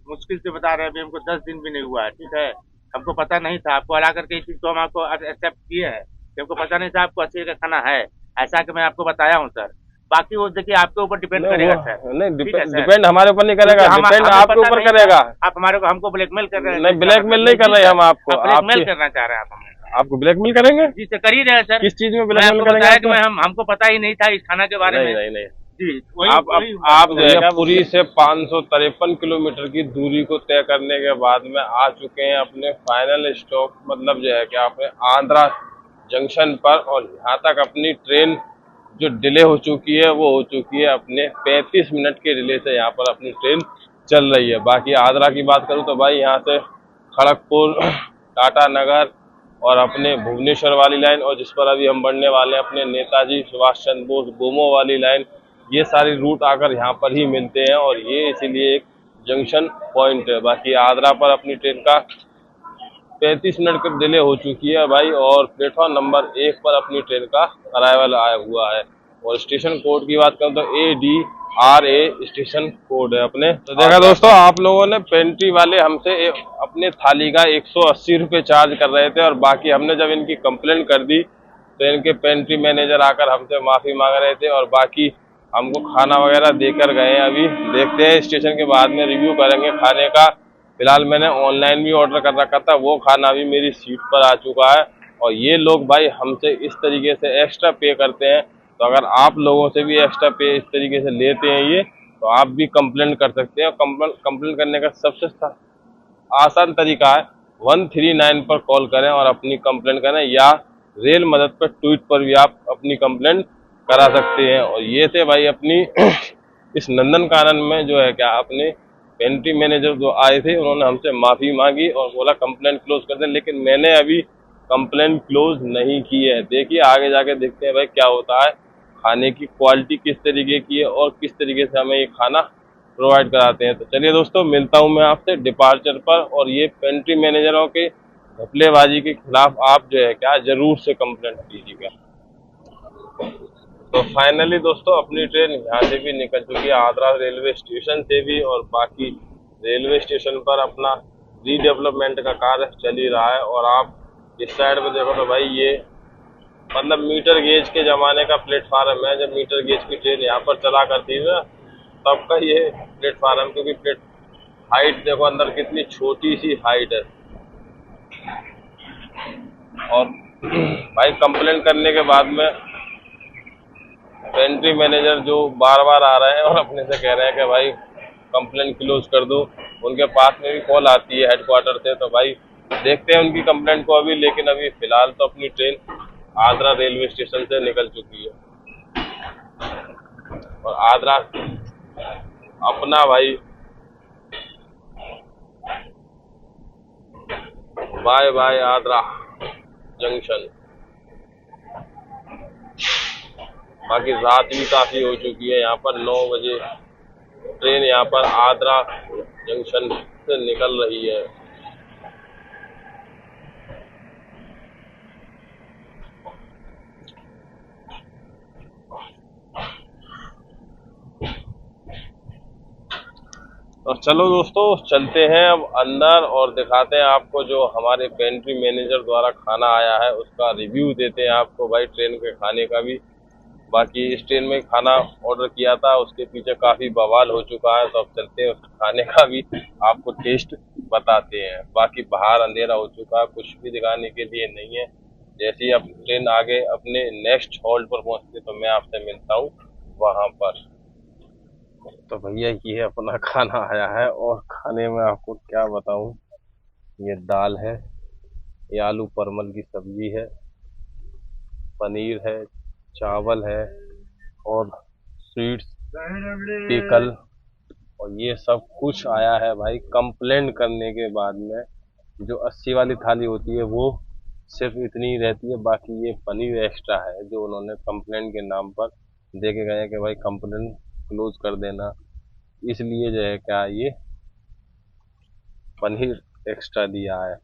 मुश्किल से बता रहे हैं, अभी हमको 10 दिन भी नहीं हुआ है। ठीक है, हमको पता नहीं था। आपको हला करके इस चीज को हम आपको एक्सेप्ट किए हैं, हमको पता नहीं था आपको 80 का खाना है ऐसा कि मैं आपको बताया हूँ सर। बाकी वो देखिए आपके ऊपर डिपेंड करेगा सर। नहीं, डिपेंड हमारे ऊपर नहीं करेगा, डिपेंड आपके ऊपर करेगा। आप हमारे को हमको ब्लैकमेल कर रहे हैं। नहीं, ब्लैकमेल नहीं कर रहे हम आपको। ब्लैकमेल करना चाह रहे हैं आप हमें। आपको ब्लैकमेल करेंगे? जी सर, कर ही रहे हैं सर। किस चीज में ब्लैकमेल करेंगे? हमको पता ही नहीं था इस खाना के बारे में। नहीं जी, आप जो है पुरी से 553 किलोमीटर की दूरी को तय करने के बाद में आ चुके हैं अपने फाइनल स्टॉप, मतलब जो है कि आपने आंध्रा जंक्शन पर। और यहाँ तक अपनी ट्रेन जो डिले हो चुकी है वो हो चुकी है अपने 35 मिनट के डिले से यहाँ पर अपनी ट्रेन चल रही है। बाकी आगरा की बात करूँ तो भाई यहाँ से खड़गपुर, टाटा नगर और अपने भुवनेश्वर वाली लाइन, और जिस पर अभी हम बढ़ने वाले हैं अपने नेताजी सुभाष चंद्र बोस गोमो वाली लाइन, ये सारी रूट आकर यहाँ पर ही मिलते हैं और ये इसीलिए एक जंक्शन पॉइंट है। बाकी आगरा पर अपनी ट्रेन का 35 मिनट का डिले हो चुकी है भाई, और प्लेटफॉर्म नंबर 1 पर अपनी ट्रेन का अराइवल आया हुआ है। और स्टेशन कोड की बात करूँ तो ADRA स्टेशन कोड है अपने। तो देखा दोस्तों, आप लोगों ने पेंट्री वाले हमसे अपने थाली का 180 रुपये चार्ज कर रहे थे, और बाकी हमने जब इनकी कंप्लेंट कर दी तो इनके पेंट्री मैनेजर आकर हमसे माफ़ी मांग रहे थे, और बाकी हमको खाना वगैरह देकर गए। अभी देखते हैं, स्टेशन के बाद में रिव्यू करेंगे खाने का। फिलहाल मैंने ऑनलाइन भी ऑर्डर कर रखा था, वो खाना भी मेरी सीट पर आ चुका है। और ये लोग भाई हमसे इस तरीके से एक्स्ट्रा पे करते हैं, तो अगर आप लोगों से भी एक्स्ट्रा पे इस तरीके से लेते हैं ये, तो आप भी कंप्लेंट कर सकते हैं। कंप्लेंट करने का सबसे आसान तरीका है 139 पर कॉल करें और अपनी कंप्लेंट करें, या रेल मदद पर ट्वीट पर भी आप अपनी कंप्लेंट करा सकते हैं। और ये थे भाई अपनी इस नंदनकानन में जो है क्या अपने पेंट्री मैनेजर जो आए थे उन्होंने हमसे माफ़ी मांगी और बोला कंप्लेंट क्लोज कर दें, लेकिन मैंने अभी कंप्लेंट क्लोज नहीं की है। देखिए आगे जाके देखते हैं भाई क्या होता है, खाने की क्वालिटी किस तरीके की है और किस तरीके से हमें ये खाना प्रोवाइड कराते हैं। तो चलिए दोस्तों, मिलता हूँ मैं आपसे डिपार्चर पर, और ये पेंट्री मैनेजरों के घपलेबाजी के खिलाफ आप जो है क्या ज़रूर से कंप्लेंट कीजिएगा। तो फाइनली दोस्तों अपनी ट्रेन यहाँ से भी निकल चुकी है, आगरा रेलवे स्टेशन से भी, और बाकी रेलवे स्टेशन पर अपना रीडेवलपमेंट का कार्य चल ही रहा है। और आप इस साइड में देखो तो भाई ये मतलब मीटर गेज के ज़माने का प्लेटफार्म है। जब मीटर गेज की ट्रेन यहाँ पर चला करती थी ना, तब का ये प्लेटफार्म, क्योंकि हाइट देखो अंदर कितनी छोटी सी हाइट है। और भाई कंप्लेंट करने के बाद में पेंट्री मैनेजर जो बार बार आ रहे हैं और अपने से कह रहे हैं कि भाई कंप्लेंट क्लोज कर दो, उनके पास में भी कॉल आती है हेडक्वार्टर से। तो भाई देखते हैं उनकी कंप्लेंट को अभी, लेकिन अभी फिलहाल तो अपनी ट्रेन आगरा रेलवे स्टेशन से निकल चुकी है। और आगरा अपना भाई बाय बाय आगरा जंक्शन। बाकी रात भी काफ़ी हो चुकी है, यहाँ पर 9 बजे ट्रेन यहाँ पर आगरा जंक्शन से निकल रही है। तो चलो दोस्तों चलते हैं अब अंदर और दिखाते हैं आपको जो हमारे पेंट्री मैनेजर द्वारा खाना आया है उसका रिव्यू देते हैं आपको भाई ट्रेन के खाने का भी। बाकी इस ट्रेन में खाना ऑर्डर किया था, उसके पीछे काफ़ी बवाल हो चुका है, तो अब चलते हैं उस खाने का भी आपको टेस्ट बताते हैं। बाकी बाहर अंधेरा हो चुका है, कुछ भी दिखाने के लिए नहीं है। जैसे ही अब ट्रेन आगे अपने नेक्स्ट हॉल्ट पर पहुंचती है तो मैं आपसे मिलता हूँ वहाँ पर। तो भैया ये अपना खाना आया है, और खाने में आपको क्या बताऊँ, ये दाल है, ये आलू परमल की सब्जी है, पनीर है, चावल है, और स्वीट्स, पिकल, और ये सब कुछ आया है भाई। कंप्लेंट करने के बाद में जो 80 वाली थाली होती है वो सिर्फ इतनी ही रहती है, बाकी ये पनीर एक्स्ट्रा है जो उन्होंने कंप्लेंट के नाम पर दे के गए कि भाई कंप्लेंट क्लोज कर देना, इसलिए जो है क्या ये पनीर एक्स्ट्रा दिया है।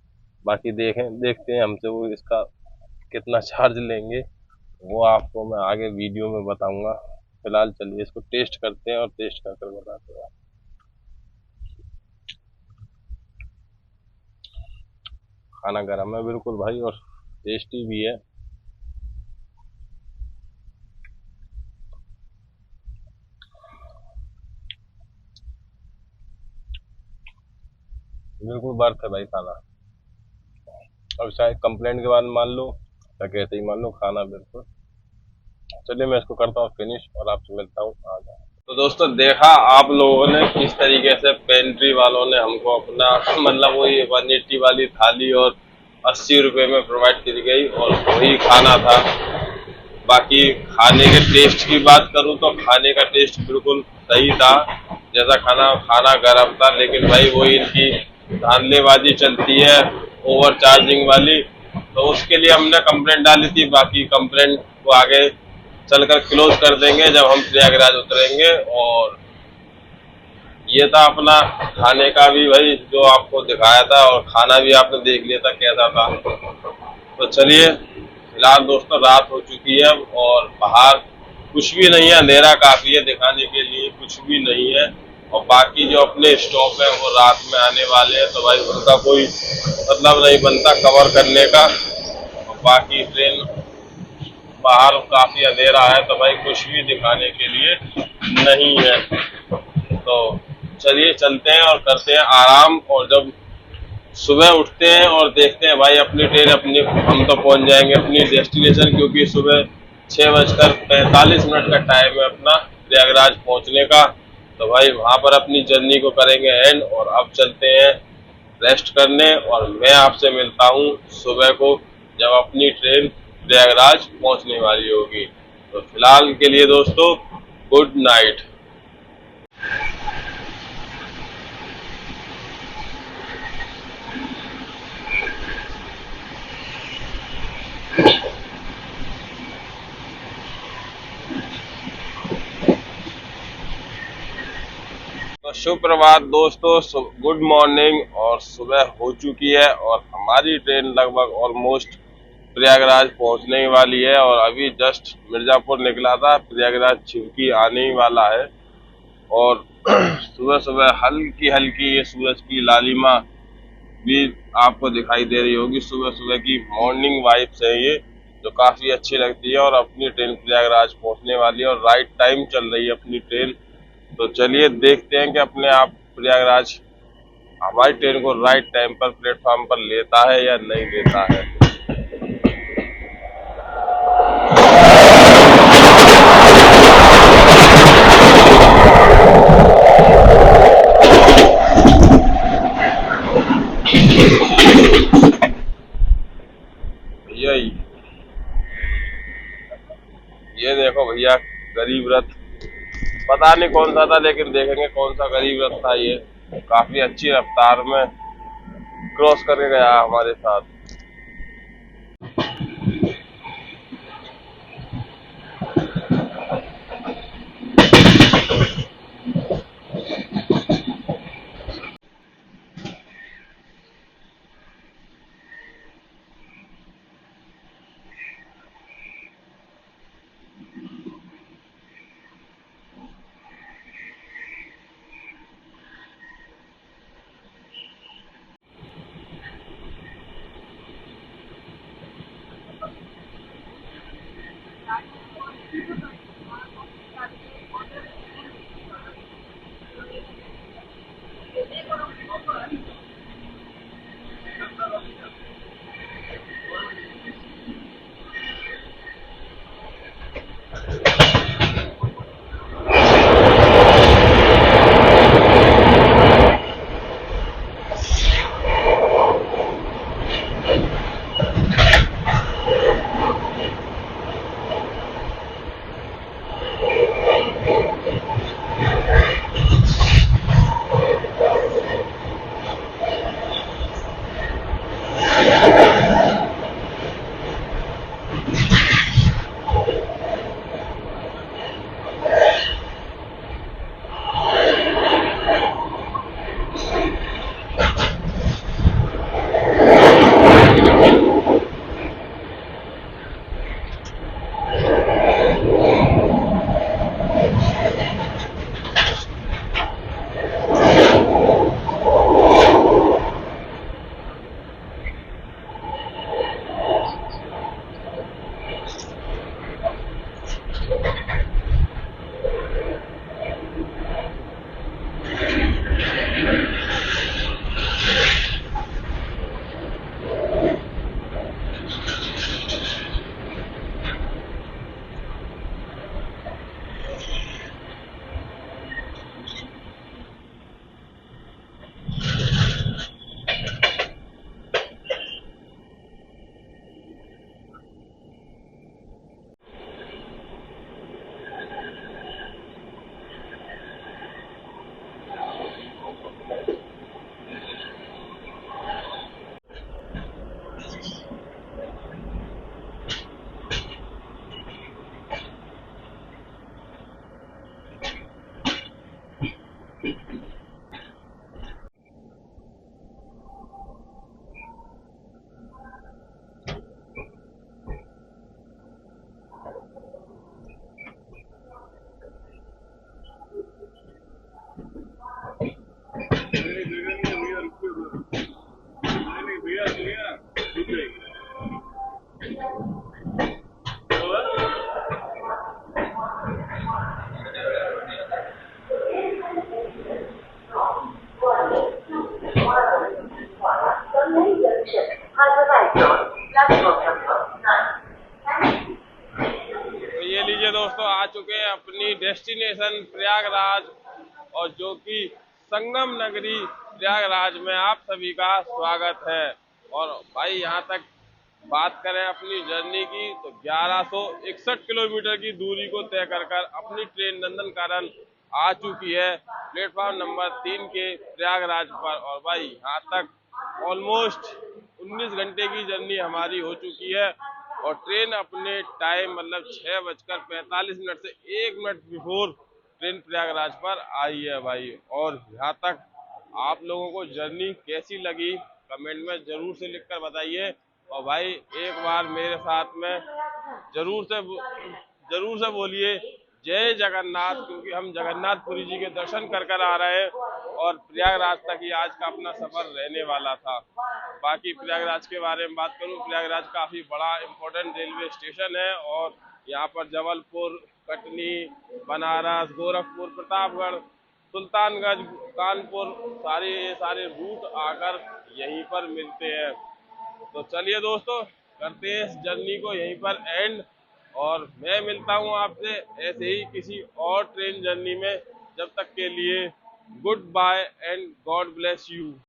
बाकी देखते हैं हमसे वो इसका कितना चार्ज लेंगे, वो आपको मैं आगे वीडियो में बताऊंगा। फिलहाल चलिए इसको टेस्ट करते हैं और टेस्ट कर बताते हैं। खाना गर्म है बिल्कुल भाई, और टेस्टी भी है। बिल्कुल बर्थ है भाई खाना। अब शायद कंप्लेंट के बाद मान लो या कैसे ही मान लो, खाना बिल्कुल। चलिए मैं इसको करता हूँ फिनिश और आपसे मिलता हूँ आगे। तो दोस्तों देखा आप लोगों ने किस तरीके से पेंट्री वालों ने हमको अपना मतलब वही 180 वाली थाली और 80 रुपये में प्रोवाइड की गई, और वही खाना था। बाकी खाने के टेस्ट की बात करूं तो खाने का टेस्ट बिल्कुल सही था, जैसा खाना गर्म था, लेकिन भाई वही इनकी धांधलेबाजी चलती है ओवर चार्जिंग वाली, तो उसके लिए हमने कंप्लेंट डाली थी। बाकी कंप्लेंट को आगे चलकर क्लोज कर देंगे जब हम प्रयागराज उतरेंगे। और ये था अपना खाने का भी भाई जो आपको दिखाया था, और खाना भी आपने देख लिया था कैसा था। तो चलिए फिलहाल दोस्तों रात हो चुकी है और बाहर कुछ भी नहीं है, अंधेरा काफी है, दिखाने के लिए कुछ भी नहीं है। और बाकी जो अपने स्टॉप है वो रात में आने वाले हैं, तो भाई उनका कोई मतलब नहीं बनता कवर करने का। और बाकी ट्रेन बाहर काफी अंधेरा है, तो भाई कुछ भी दिखाने के लिए नहीं है। तो चलिए चलते हैं और करते हैं आराम, और जब सुबह उठते हैं और देखते हैं भाई अपनी ट्रेन हम तो पहुंच जाएंगे अपनी डेस्टिनेशन, क्योंकि सुबह 6:45 का टाइम है अपना प्रयागराज पहुंचने का। तो भाई वहां पर अपनी जर्नी को करेंगे एंड, और अब चलते हैं रेस्ट करने, और मैं आपसे मिलता हूं सुबह को जब अपनी ट्रेन प्रयागराज पहुंचने वाली होगी। तो फिलहाल के लिए दोस्तों गुड नाइट। सुप्रभात दोस्तों, गुड मॉर्निंग। और सुबह हो चुकी है और हमारी ट्रेन लगभग ऑलमोस्ट प्रयागराज पहुंचने ही वाली है। और अभी जस्ट मिर्जापुर निकला था, प्रयागराज छिवकी आने ही वाला है। और सुबह सुबह हल्की हल्की ये सूरज की लालिमा भी आपको दिखाई दे रही होगी। सुबह सुबह की मॉर्निंग वाइब्स है ये, जो काफी अच्छी लगती है। और अपनी ट्रेन प्रयागराज पहुंचने वाली है और राइट टाइम चल रही है अपनी ट्रेन। तो चलिए देखते हैं कि अपने आप प्रयागराज हमारी ट्रेन को राइट टाइम पर प्लेटफॉर्म पर लेता है या नहीं लेता है। भैया ये देखो भैया, गरीब रथ। पता नहीं कौन सा था, लेकिन देखेंगे कौन सा गरीब रथ था। ये काफी अच्छी रफ्तार में क्रॉस करके गया हमारे साथ। तो ये लीजिए दोस्तों, आ चुके हैं अपनी डेस्टिनेशन प्रयागराज। और जो कि संगम नगरी प्रयागराज में आप सभी का स्वागत है। और भाई यहाँ तक बात करें अपनी जर्नी की, तो 1161 किलोमीटर की दूरी को तय कर अपनी ट्रेन नंदनकानन आ चुकी है प्लेटफॉर्म नंबर 3 के प्रयागराज पर। और भाई यहाँ तक ऑलमोस्ट 19 घंटे की जर्नी हमारी हो चुकी है। और ट्रेन अपने टाइम मतलब 6:45 से 1 मिनट बिफोर ट्रेन प्रयागराज पर आई है भाई। और यहाँ तक आप लोगों को जर्नी कैसी लगी कमेंट में जरूर से लिखकर बताइए। और भाई एक बार मेरे साथ में जरूर से बोलिए जय जगन्नाथ, क्योंकि हम जगन्नाथपुरी जी के दर्शन कर कर आ रहे हैं और प्रयागराज तक ही आज का अपना सफर रहने वाला था। बाकी प्रयागराज के बारे में बात करूं, प्रयागराज काफी बड़ा इम्पोर्टेंट रेलवे स्टेशन है और यहाँ पर जबलपुर, कटनी, बनारस, गोरखपुर, प्रतापगढ़, सुल्तानगंज, कानपुर सारे रूट आकर यहीं पर मिलते हैं। तो चलिए दोस्तों, करते हैं इस जर्नी को यहीं पर एंड, और मैं मिलता हूं आपसे ऐसे ही किसी और ट्रेन जर्नी में। जब तक के लिए goodbye and God bless you.